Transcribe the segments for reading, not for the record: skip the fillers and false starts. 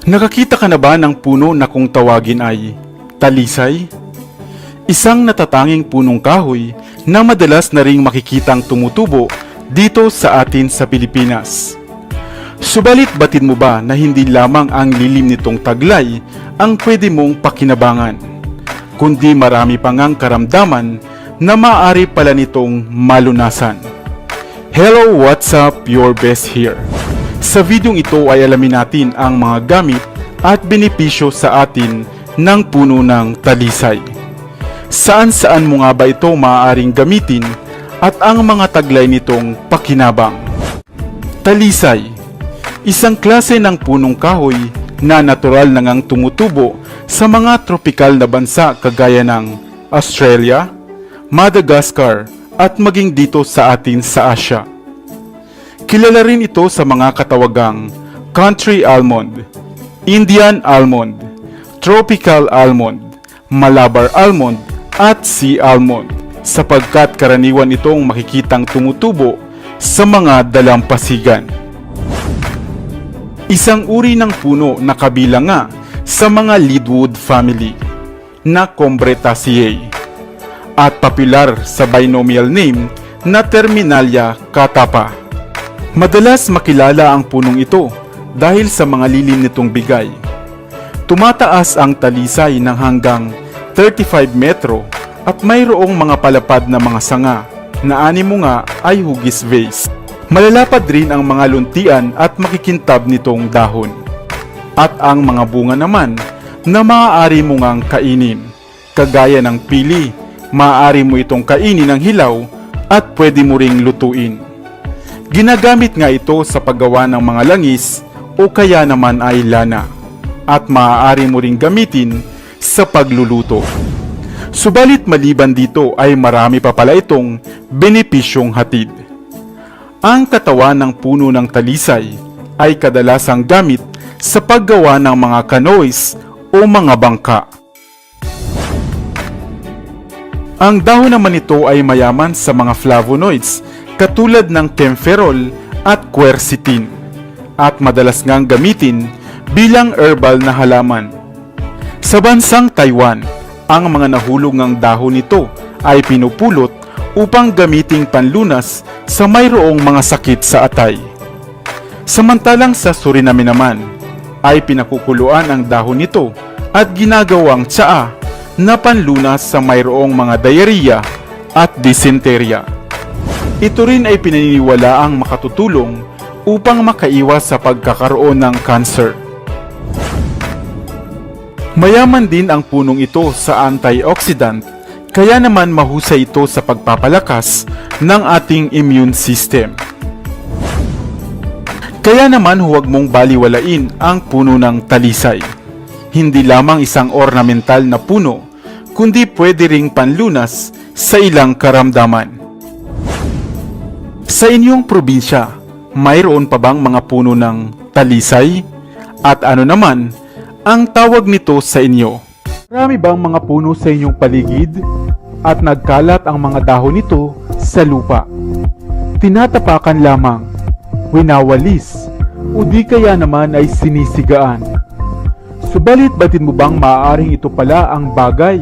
Nakakita ka na ba ng puno na kung tawagin ay talisay? Isang natatanging punong kahoy na madalas na ring makikitang tumutubo dito sa atin sa Pilipinas. Subalit batid mo ba na hindi lamang ang lilim nitong taglay ang pwede mong pakinabangan, kundi marami pang ang karamdaman na maaari pala nitong malunasan. Hello, what's up? Your best here. Sa videong ito ay alamin natin ang mga gamit at benepisyo sa atin ng puno ng talisay. Saan-saan mo nga ba ito maaaring gamitin at ang mga taglay nitong pakinabang? Talisay, isang klase ng punong kahoy na natural na ngang tumutubo sa mga tropikal na bansa kagaya ng Australia, Madagascar at maging dito sa atin sa Asia. Kilala rin ito sa mga katawagang country almond, Indian almond, tropical almond, Malabar almond at sea almond sapagkat karaniwan itong makikitang tumutubo sa mga dalampasigan. Isang uri ng puno na kabilang nga sa mga leadwood family na Combretaceae at popular sa binomial name na Terminalia catapa. Madalas makilala ang punong ito dahil sa mga lilim nitong bigay. Tumataas ang talisay ng hanggang 35 metro at mayroong mga palapad na mga sanga na animo nga ay hugis vase. Malalapad rin ang mga luntian at makikintab nitong dahon. At ang mga bunga naman na maaari mo ngang kainin. Kagaya ng pili, maaari mo itong kainin ng hilaw at pwede mo ring lutuin. Ginagamit nga ito sa paggawa ng mga langis o kaya naman ay lana at maaari mo ring gamitin sa pagluluto. Subalit maliban dito ay marami pa pala itong benepisyong hatid. Ang katawan ng puno ng talisay ay kadalasang gamit sa paggawa ng mga canoes o mga bangka. Ang dahon naman nito ay mayaman sa mga flavonoids katulad ng kaempferol at quercetin at madalas ngang gamitin bilang herbal na halaman. Sa bansang Taiwan, ang mga nahulog ng dahon nito ay pinupulot upang gamiting panlunas sa mayroong mga sakit sa atay. Samantalang sa Suriname naman, ay pinakukuluan ang dahon nito at ginagawang tsaa na panlunas sa mayroong mga diarrhea at dysenteria. Ito rin ay pinaniniwalaang makatutulong upang makaiwas sa pagkakaroon ng cancer. Mayaman din ang punong ito sa antioxidant, kaya naman mahusay ito sa pagpapalakas ng ating immune system. Kaya naman huwag mong baliwalain ang puno ng talisay. Hindi lamang isang ornamental na puno, kundi pwede ring panlunas sa ilang karamdaman. Sa inyong probinsya, mayroon pa bang mga puno ng talisay? At ano naman ang tawag nito sa inyo? Marami bang mga puno sa inyong paligid? At nagkalat ang mga dahon nito sa lupa? Tinatapakan lamang, winawalis, o di kaya naman ay sinisigaan. Subalit batid mo bang maaaring ito pala ang bagay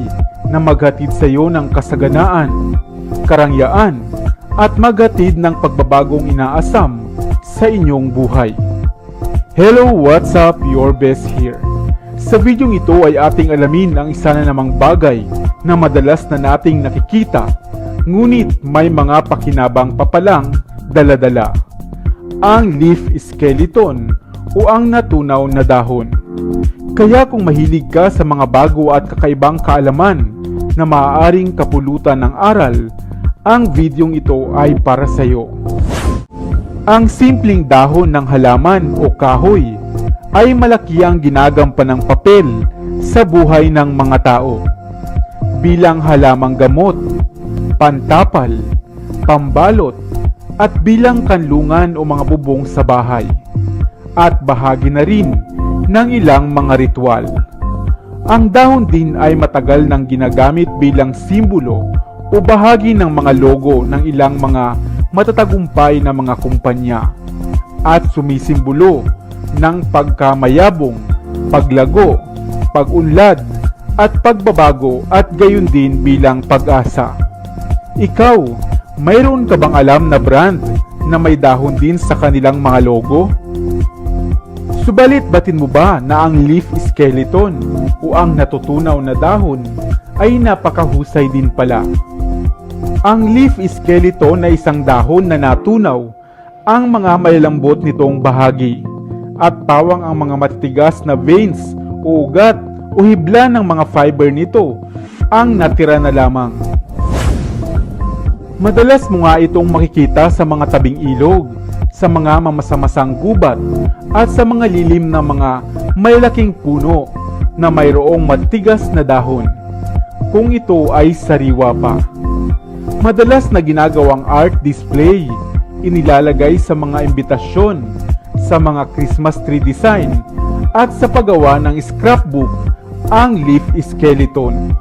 na maghatid sa iyo ng kasaganaan, karangyaan, at maghatid ng pagbabagong inaasam sa inyong buhay? Hello, what's up? Your best here. Sa videong ito ay ating alamin ang isa na namang bagay na madalas na nating nakikita, ngunit may mga pakinabang pa palang dala-dala. Ang leaf skeleton o ang natunaw na dahon. Kaya kung mahilig ka sa mga bago at kakaibang kaalaman na maaaring kapulutan ng aral, ang videong ito ay para sa iyo. Ang simpleng dahon ng halaman o kahoy ay malaki ang ginagampanang papel sa buhay ng mga tao. Bilang halamang gamot, pantapal, pambalot, at bilang kanlungan o mga bubong sa bahay. At bahagi na rin ng ilang mga ritual. Ang dahon din ay matagal nang ginagamit bilang simbolo o bahagi ng mga logo ng ilang mga matatagumpay na mga kumpanya at sumisimbolo ng pagkamayabong paglago, pag-unlad, at pagbabago at gayon din bilang pag-asa. Ikaw, mayroon ka bang alam na brand na may dahon din sa kanilang mga logo? Subalit batin mo ba na ang leaf skeleton o ang natutunaw na dahon ay napakahusay din pala? Ang leaf skeleton ay isang dahon na natunaw ang mga malalambot nitong bahagi at pawang ang mga matitigas na veins o ugat o hibla ng mga fiber nito ang natira na lamang. Madalas mo nga itong makikita sa mga tabing ilog, sa mga mamasamasang gubat at sa mga lilim na mga malalaking puno na mayroong matigas na dahon, kung ito ay sariwa pa. Madalas na ginagawang art display, inilalagay sa mga imbitasyon, sa mga Christmas tree design at sa paggawa ng scrapbook ang leaf skeleton.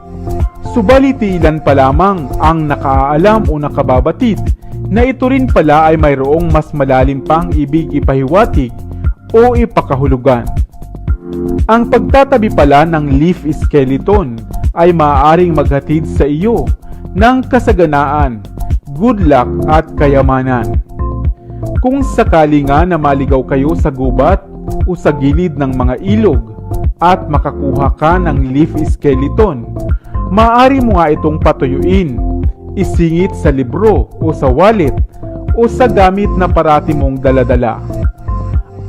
Subalit ilan pa lamang ang nakaalam o nakababatid na ito rin pala ay mayroong mas malalim pang ibig ipahiwatig o ipakahulugan. Ang pagtatabi pala ng leaf skeleton ay maaaring maghatid sa iyo ng kasaganaan, good luck at kayamanan. Kung sakali nga na maligaw kayo sa gubat o sa gilid ng mga ilog at makakuha ka ng leaf skeleton, maaari mo nga itong patuyuin, isingit sa libro o sa wallet o sa gamit na parati mong daladala.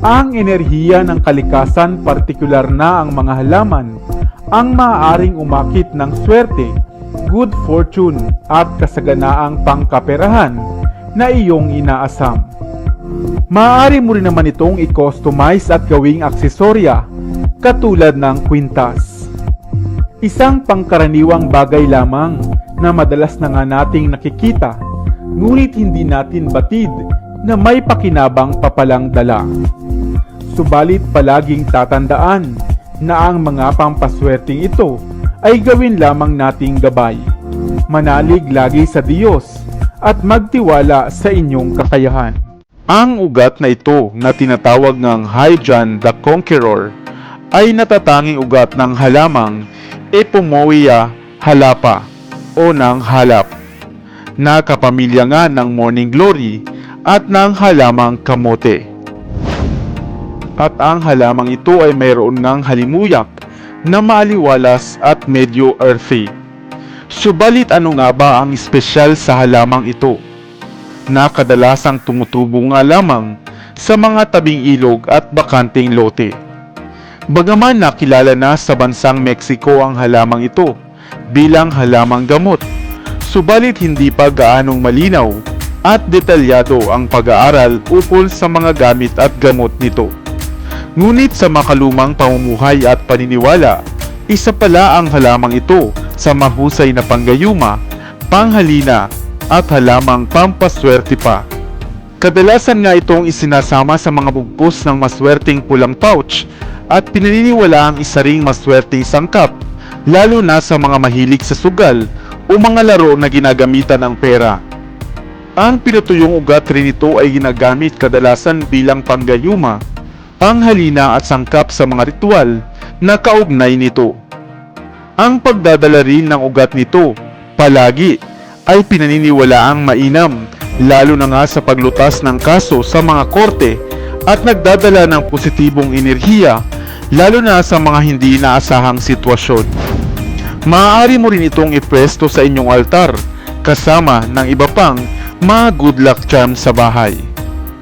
Ang enerhiya ng kalikasan, partikular na ang mga halaman, ang maaaring umakit ng swerte, good fortune at kasaganaang pangkaperahan na iyong inaasam. Maaari mo rin naman itong i-customize at gawing aksesorya katulad ng kwintas. Isang pangkaraniwang bagay lamang na madalas na nga nating nakikita, ngunit hindi natin batid na may pakinabang papalang dala. Subalit palaging tatandaan na ang mga pampaswerteng ito ay gawin lamang nating gabay. Manalig lagi sa Diyos at magtiwala sa inyong kakayahan. Ang ugat na ito na tinatawag ng Hydran the Conqueror ay natatanging ugat ng halamang Epomoea halapa o ng halap, na kapamilya nga ng morning glory at ng halamang kamote. At ang halamang ito ay mayroon ngang halimuyak na maaliwalas at medyo earthy. Subalit ano nga ba ang espesyal sa halamang ito, na kadalasang tumutubo nga lamang sa mga tabing ilog at bakanting lote? Bagaman nakilala na sa bansang Mexico ang halamang ito bilang halamang gamot, subalit hindi pa gaanong malinaw at detalyado ang pag-aaral ukol sa mga gamit at gamot nito. Ngunit sa makalumang pamumuhay at paniniwala, isa pala ang halamang ito sa mahusay na panggayuma, panghalina at halamang pampaswerte pa. Kadalasan nga itong isinasama sa mga bugpos ng maswerteng pulang pouch at pinaniniwala ang isa ring maswerteng sangkap, lalo na sa mga mahilig sa sugal o mga laro na ginagamitan ng pera. Ang pinutuyong ugat rin ito ay ginagamit kadalasan bilang panggayuma, panghalina at sangkap sa mga ritual na kaugnay nito. Ang pagdadala rin ng ugat nito palagi ay pinaniniwalaang mainam, lalo na nga sa paglutas ng kaso sa mga korte at nagdadala ng positibong enerhiya, lalo na sa mga hindi inaasahang sitwasyon. Maaari mo rin itong ipwesto sa inyong altar kasama ng iba pang mga good luck charm sa bahay.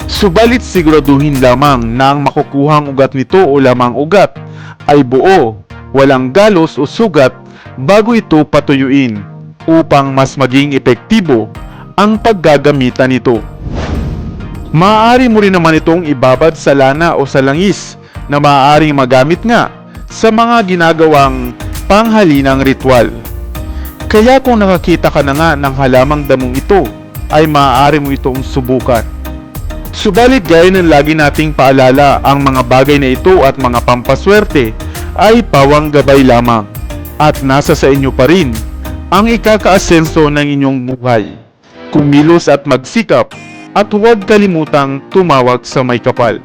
Subalit siguraduhin lamang na ang makukuhang ugat nito o lamang ugat ay buo, walang galos o sugat bago ito patuyuin upang mas maging epektibo ang paggagamitan nito. Maaari mo rin naman itong ibabad sa lana o sa langis na maaaring magamit nga sa mga ginagawang panghalinang ritual. Kaya kung nakakita ka na nga ng halamang damong ito, ay maaari mo itong subukan. Subalit gaya ng lagi nating paalala, ang mga bagay na ito at mga pampaswerte ay pawang gabay lamang at nasa sa inyo pa rin ang ikakaasenso ng inyong buhay. Kumilos at magsikap at huwag kalimutang tumawag sa may kapal.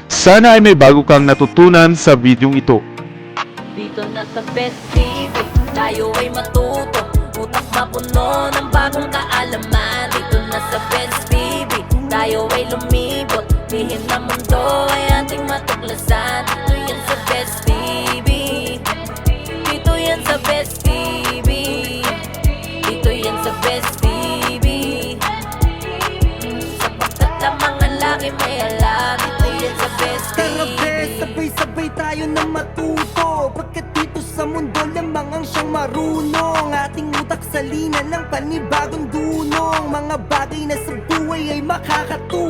Sana ay may bago kang natutunan sa videong ito. Dito na sa Best TV, tayo ay matuto, utak mapuno ng bagong kaalaman. Dito na sa Best TV, tayo ay lumibot, lihim na mundo ay ating matuklasan. Dito yan sa Best TV, dito yan sa Best TV, dito yan sa Best TV. Sapagkat ang mga laki may alam, dito yan sa Best Tara TV. be, sabay-sabay tayo na matuto, pagkat dito sa mundo lamang ang siyang marunong. Ating utak salina ng panibagong dunong, mga bagay na sa buhay ay makakatulong.